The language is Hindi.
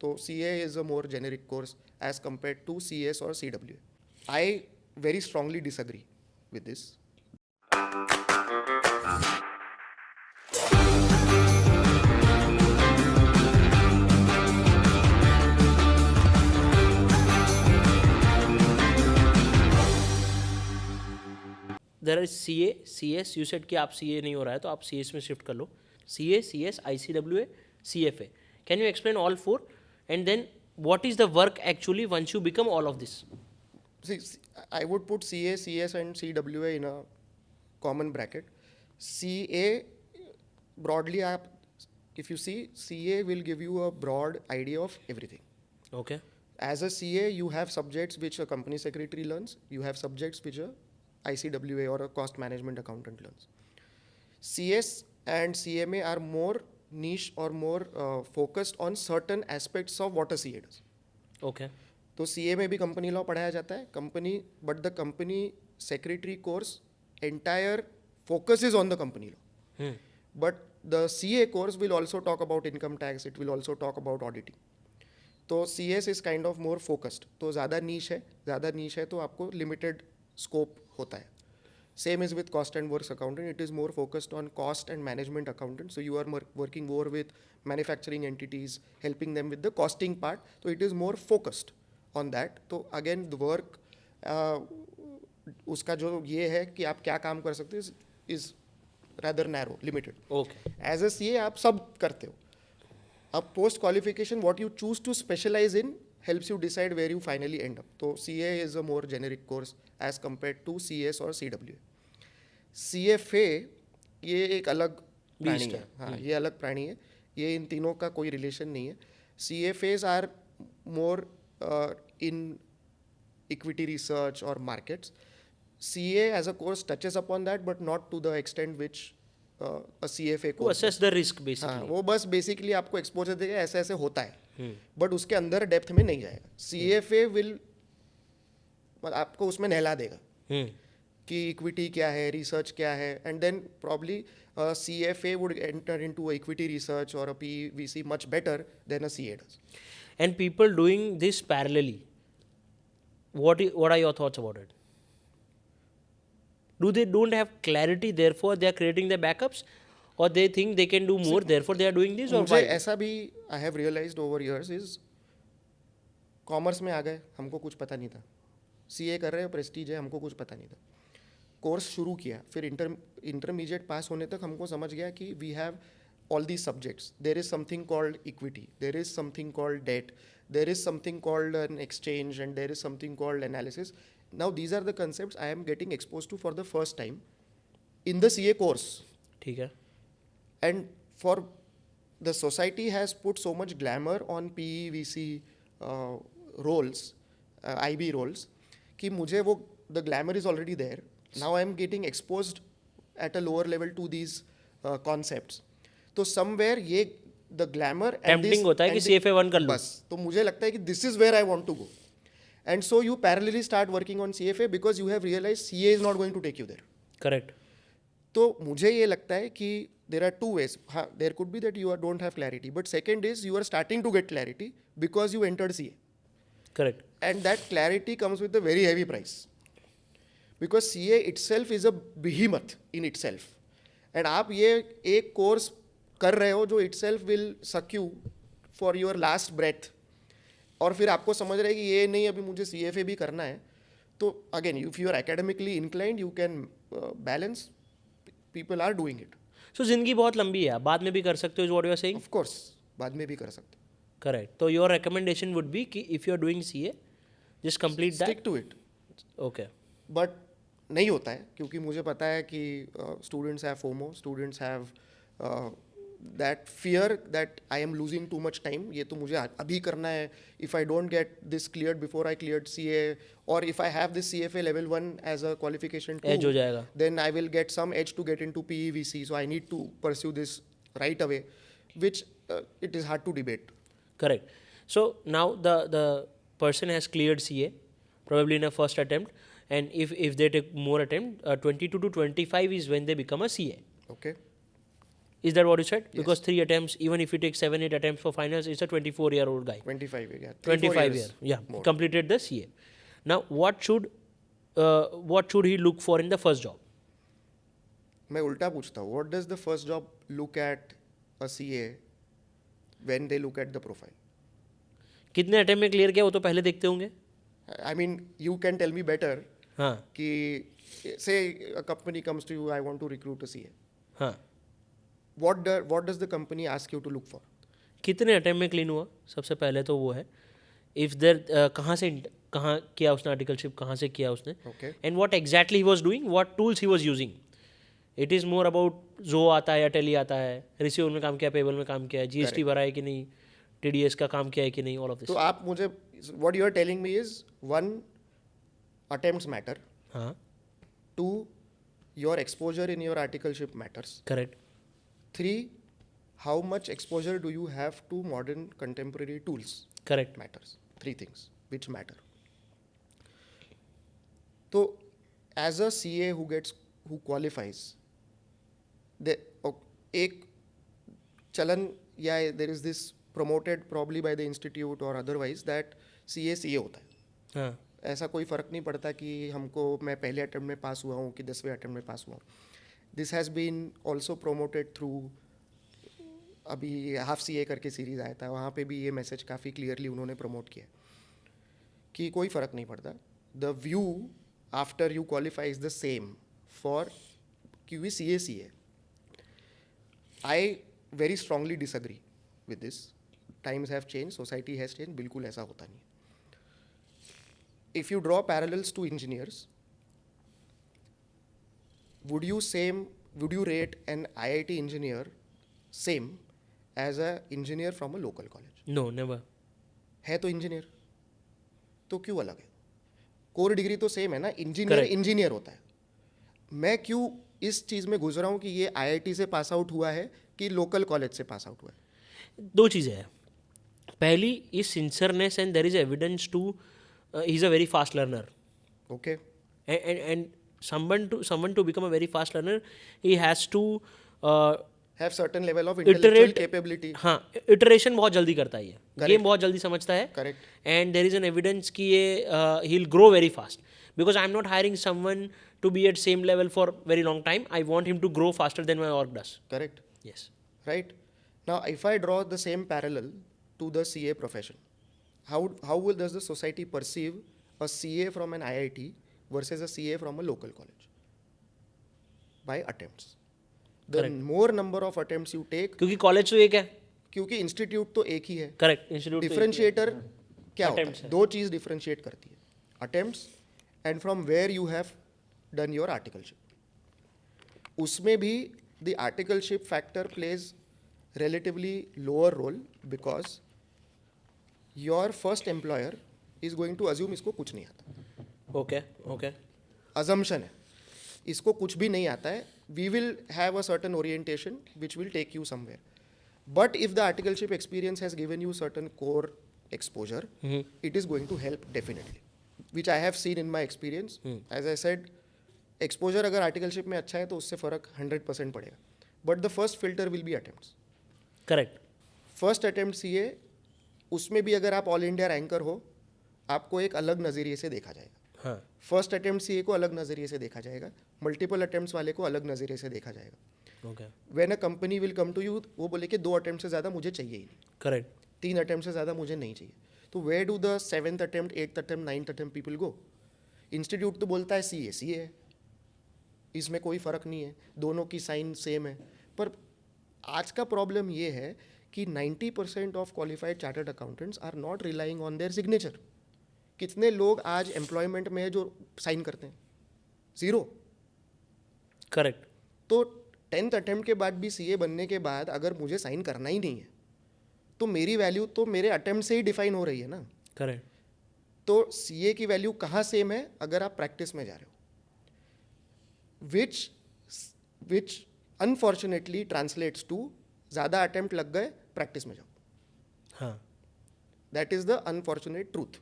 तो CA is a more generic course as compared to CS or CWA. I very strongly disagree with this. There is CA, CS. You said कि आप CA नहीं हो रहा है तो आप CS में शिफ्ट कर लो. CA, CS, ICWA, CFA. Can you explain all four? And then what is the work actually once you become all of this? See, I would put CA, CS, and CWA in a common bracket. CA, broadly, if you see, CA will give you a broad idea of everything. Okay. As a CA, you have subjects which a company secretary learns. You have subjects which a ICWA or a cost management accountant learns. CS and CMA are more niche or more focused on certain aspects of what a CA does. Okay. तो CA में भी कंपनी लॉ पढ़ाया जाता है company but the company secretary course entire focus is on the company law but the CA course will also talk about income tax it will also talk about auditing तो CS is kind of more focused तो ज़्यादा नीश है तो आपको लिमिटेड स्कोप होता है same is with cost and works accountant it is more focused on cost and management accountant so you are working more with manufacturing entities helping them with the costing part तो it is more focused on that तो अगेन द वर्क उसका जो ये है कि आप क्या काम कर सकते हो is rather narrow limited Okay. As a CA आप सब करते हो अब post qualification what you choose to specialise in helps you decide where you finally end up तो CA is a more generic course as compare to CS और CWA. CFA ये एक अलग प्राणी है हाँ ये अलग प्राणी है ये इन तीनों का कोई रिलेशन नहीं है CFAs are more in equity research or markets. CA as a course touches upon that, but not to the extent which a CFA To course. assess the risk हाँ basically. वो बस बेसिकली आपको एक्सपोजर देगा ऐसे ऐसे होता है बट उसके अंदर डेप्थ में नहीं जाएगा CFA विल आपको उसमें नहला देगा कि इक्विटी क्या है रिसर्च क्या है and then probably CFA would enter into equity research और a PVC much better than a CA does. And people doing this parallelly, what are your thoughts about it? Do they don't have clarity, therefore they are creating the backups, or they think they can do more, therefore they are doing this, or मुझे why? ऐसा भी I have realised over years is commerce में आ गए हमको कुछ पता नहीं था CA कर रहे हो प्रेस्टीज है हमको कुछ पता नहीं था कोर्स शुरू किया फिर इंटरमीडिएट पास होने तक हमको समझ गया कि we have all these subjects there is something called equity there is something called debt there is something called an exchange and there is something called analysis now these are the concepts I am getting exposed to for the first time in the CA course ठीक है. and for the society has put so much glamour on PVC roles IB roles कि मुझे वो the glamour is already there now I am getting exposed at a lower level to these concepts तो समवेयर ये द ग्लैमर टेम्पटिंग होता है कि CFA 1 कर लो बस तो मुझे लगता है कि this is where I want to go and so you parallelly start working on CFA because you have realise CA is not going to take you there correct. तो मुझे ये लगता है कि देर आर टू वेज हाँ there could be that you are don't have clarity but second is you are starting to get clarity because you entered CA correct. and that clarity comes with a very heavy price because CA itself is a behemoth in itself and आप ये एक कोर्स कर रहे हो जो itself will suck you for your last breath और फिर आपको समझ रहे कि ये नहीं अभी मुझे CFA भी करना है तो again if you are academically inclined you can balance people are doing it सो जिंदगी बहुत लंबी है, आप बाद में भी कर सकते हो, is what you are saying. of course बाद में भी कर सकते करेक्ट. तो योर रिकमेंडेशन वुड बी कि if you are doing CA just complete stick that. to it okay. But नहीं होता है क्योंकि मुझे पता है कि students have FOMO students have that fear that I am losing too much time ये तो मुझे अभी करना है if I don't get this cleared before I cleared CA और if I have this CFA level 1 as a qualification as हो जाएगा. then I will get some edge to get into PEVC so I need to pursue this right away which it is hard to debate. Correct. So now the person has cleared CA probably in a first attempt, and if they take more attempt, 22 to 25 is when they become a CA. Okay. Is that what you said? Because 3 attempts, even if you take 7-8 attempts for finals, it's a 24-year-old guy. 25 year, 25 year, yeah, more. completed the CA. Now, what should he look for in the first job? मैं उल्टा पूछता हूँ, what does the first job look at a CA when they look at the profile? कितने अटेम्प्ट में क्लियर किया वो तो पहले देखते होंगे. I mean, you can tell me better हाँ कि say a company comes to you, I want to recruit a CA. हाँ. What does the company ask you to look for? कितने अटेम्प्ट में क्लीन हुआ सबसे पहले तो वो है. इफ देर कहाँ किया उसने आर्टिकलशिप, कहाँ से किया उसने, Okay. And what exactly he was doing, what tools he was using. It is more about जो आता है या टेली आता है, रिसीवर में काम किया, पेबल में काम किया है, जीएसटी भरा है कि नहीं, टीडीएस का काम किया है कि नहीं, ऑल ऑफ दिस. तो आप मुझे what you are telling me is 1, attempts matter. हाँ 2, your exposure in your articleship matters. Correct. 3, how much exposure do you have to modern contemporary tools correct. matters. 3 things which matter. So as a CA who qualifies, एक चलन या there is this promoted probably by the institute or otherwise that CA होता है. हाँ ऐसा कोई फ़र्क नहीं पड़ता कि हमको मैं पहले अटेम्प्ट में पास हुआ हूँ कि 10वें अटेम्प्ट में पास हुआ हूँ. This has been also promoted through, अभी हाफ CA करके सीरीज़ आया था, वहाँ पे भी ये मैसेज काफ़ी क्लियरली उन्होंने प्रमोट किया कि कोई फ़र्क नहीं पड़ता. The view after you qualify is the same for क्योंकि CA. I very strongly disagree with this. Times have change, society has change. बिल्कुल ऐसा होता नहीं. If you draw parallels to engineers, would you rate an IIT engineer same as a engineer from a local college? No never. है तो इंजीनियर, तो क्यों अलग है? कोर डिग्री तो सेम है ना. इंजीनियर होता है. मैं क्यों इस चीज़ में गुजरा हूँ कि ये IIT से पास आउट हुआ है कि लोकल कॉलेज से पास आउट हुआ है? दो चीज़ें हैं. पहली is sincereness and there is evidence to he is a very fast learner. Okay. and someone to become a very fast learner, he has to have certain level of intellectual capability. हाँ इटरेशन बहुत जल्दी करता है, ये गेम बहुत जल्दी समझता है. Correct. And there is an evidence कि ये ही will grow very fast, because I am not hiring someone to be at same level for very long time. I want him to grow faster than my work does. Correct. Yes. Right? Now, if I draw the same parallel to the CA profession, how does the society perceive a CA from an IIT versus a CA from a local college? By attempts. The Correct. more number of attempts you take, क्योंकि कॉलेज तो एक है. क्योंकि इंस्टीट्यूट तो एक ही है. करेक्ट. इंस्टीट्यूट डिफरेंशिएटर क्या होता Attempts है? है. दो चीज़ डिफरेंशिएट करती है, attempts and from where you have done your articleship. उसमें भी the articleship factor plays relatively lower role because your first employer is going to assume इसको कुछ नहीं आता. Okay okay. assumption है, इसको कुछ भी नहीं आता है. we will have a certain orientation which will take you somewhere. But if the articleship experience has given you certain core exposure, it is going to help definitely, which I have seen in my experience. As I said, exposure अगर articleship में अच्छा है तो उससे फ़र्क 100% पड़ेगा. But the first filter will be attempts. Correct. First attempt CA, उसमें भी अगर आप ऑल इंडिया रैंकर हो, आपको एक अलग नज़रिए से देखा जाएगा. हाँ फर्स्ट अटेम्प्ट CA को अलग नज़रिए से देखा जाएगा, मल्टीपल अटेम्प्ट्स वाले को अलग नज़रिए से देखा जाएगा. Okay. When a company will come to you, वो बोले कि 2 अटेम्प्ट से ज़्यादा मुझे चाहिए ही नहीं, करेक्ट. 3 अटेम्प्ट से ज़्यादा मुझे नहीं चाहिए. तो where do the 7th attempt, 8th attempt, 9th attempt people go? Institute तो बोलता है CA है, इसमें कोई फ़र्क नहीं है, दोनों की साइन सेम है. पर आज का प्रॉब्लम ये है कि 90% of qualified chartered accountants are not relying on their signature. कितने लोग आज एम्प्लॉयमेंट में है जो साइन करते हैं? 0. करेक्ट. तो 10th अटेम्प्ट के बाद भी CA बनने के बाद अगर मुझे साइन करना ही नहीं है तो मेरी वैल्यू तो मेरे अटेम्प्ट से ही डिफाइन हो रही है ना. करेक्ट. तो CA की वैल्यू कहाँ सेम है अगर आप प्रैक्टिस में जा रहे हो? विच अनफॉर्चुनेटली ट्रांसलेट्स टू ज़्यादा अटेम्प्ट लग गए, प्रैक्टिस में जाओ. हाँ that is the unfortunate truth.